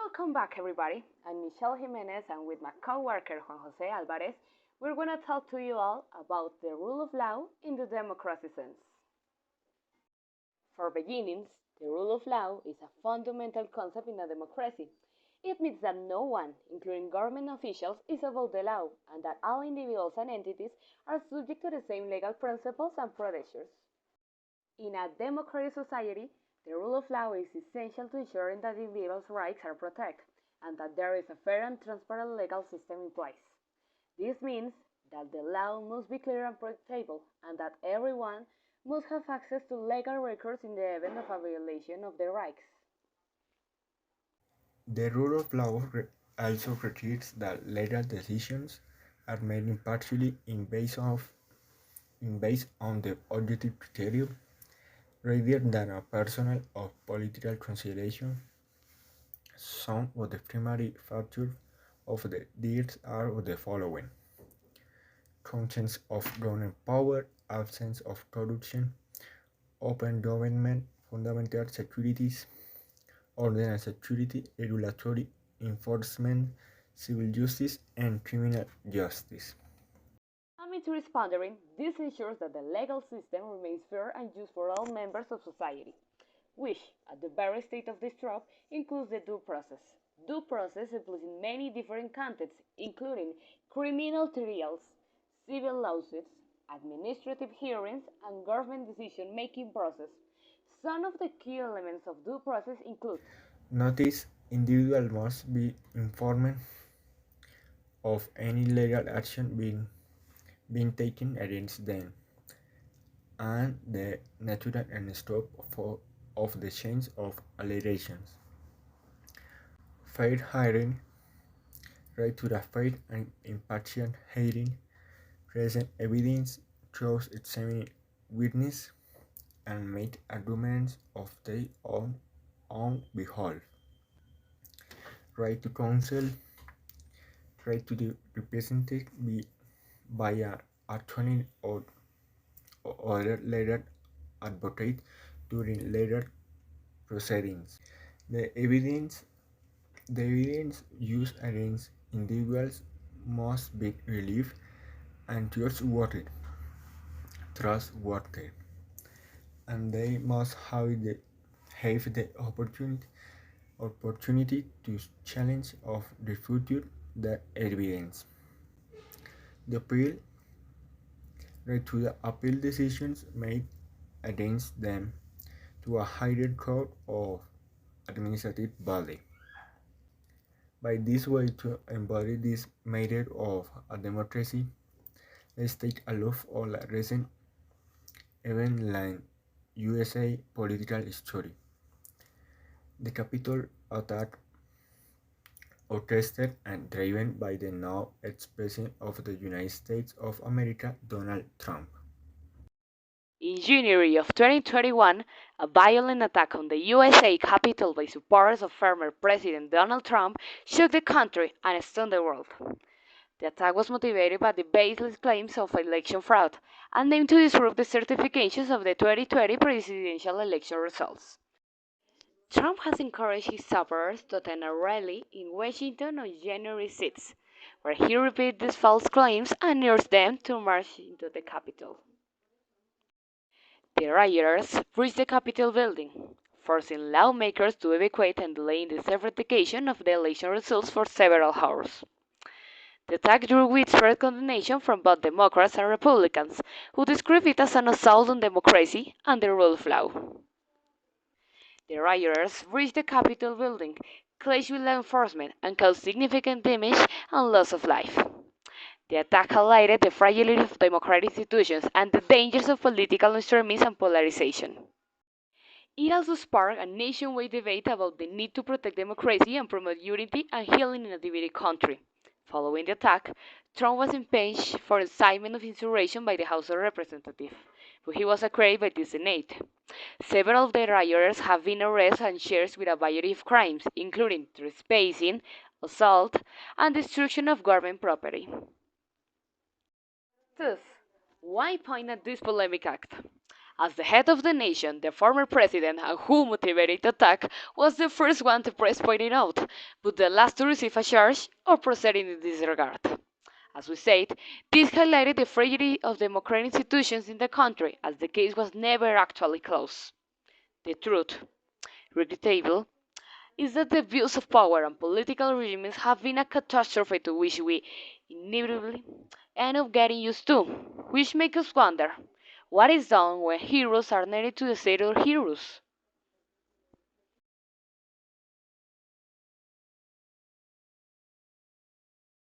Welcome back, everybody. I'm Michelle Jimenez, and with my co-worker Juan Jose Alvarez, we're going to talk to you all about the rule of law in the democracy sense. For beginnings, the rule of law is a fundamental concept in a democracy. It means that no one, including government officials, is above the law, and that all individuals and entities are subject to the same legal principles and procedures. In a democratic society, the rule of law is essential to ensuring that individuals' rights are protected and that there is a fair and transparent legal system in place. This means that the law must be clear and predictable and that everyone must have access to legal recourse in the event of a violation of their rights. The rule of law also requires that legal decisions are made impartially based on the objective criterion rather than a personal or political consideration. Some of the primary factors of the deeds are the following: conscience of government power, absence of corruption, open government, fundamental securities, order and security, regulatory enforcement, civil justice, and criminal justice. Amid responding, this ensures that the legal system remains fair and just for all members of society, which, at the very state of this drop, includes the due process. Due process applies in many different contexts, including criminal trials, civil lawsuits, administrative hearings, and government decision-making process. Some of the key elements of due process include Notice: individuals must be informed of any legal action being taken against them, and the nature and scope of the change of allegations. Fair hearing: right to a fair and impartial hearing, present evidence, cross-examine witnesses, and make arguments of their own behalf. Right to counsel: right to be represented by an attorney or other legal advocate during legal proceedings. The evidence the evidence used against individuals must be reliable and trustworthy, and they must have the opportunity to challenge or refute the evidence. The right to the appeal decisions made against them to a higher court or administrative body. By this way, to embody this measure of a democracy, let's take a look at a recent event like USA political history. The Capitol attack, orchestrated and driven by the now ex-president of the United States of America, Donald Trump. in January of 2021, a violent attack on the USA Capitol by supporters of former President Donald Trump shook the country and stunned the world. The attack was motivated by the baseless claims of election fraud and aimed to disrupt the certifications of the 2020 presidential election results. Trump has encouraged his supporters to attend a rally in Washington on January 6, where he repeated these false claims and urged them to march into the Capitol. The rioters breached the Capitol building, forcing lawmakers to evacuate and delaying the certification of the election results for several hours. The attack drew widespread condemnation from both Democrats and Republicans, who described it as an assault on democracy and the rule of law. The rioters breached the Capitol building, clashed with law enforcement, and caused significant damage and loss of life. The attack highlighted the fragility of democratic institutions and the dangers of political extremism and polarization. It also sparked a nationwide debate about the need to protect democracy and promote unity and healing in a divided country. Following the attack, Trump was impeached for incitement of insurrection by the House of Representatives, but he was acquitted by the Senate. Several of the rioters have been arrested and charged with a variety of crimes, including trespassing, assault, and destruction of government property. Thus, why point at this polemic act? As the head of the nation, the former president and who motivated the attack was the first one the press pointed out, but the last to receive a charge or proceed in this regard. As we said, this highlighted the fragility of democratic institutions in the country, as the case was never actually closed. The truth, regrettable, is that the abuse of power and political regimes have been a catastrophe to which we inevitably end up getting used to, which makes us wonder what is done when heroes are needed to decide other heroes.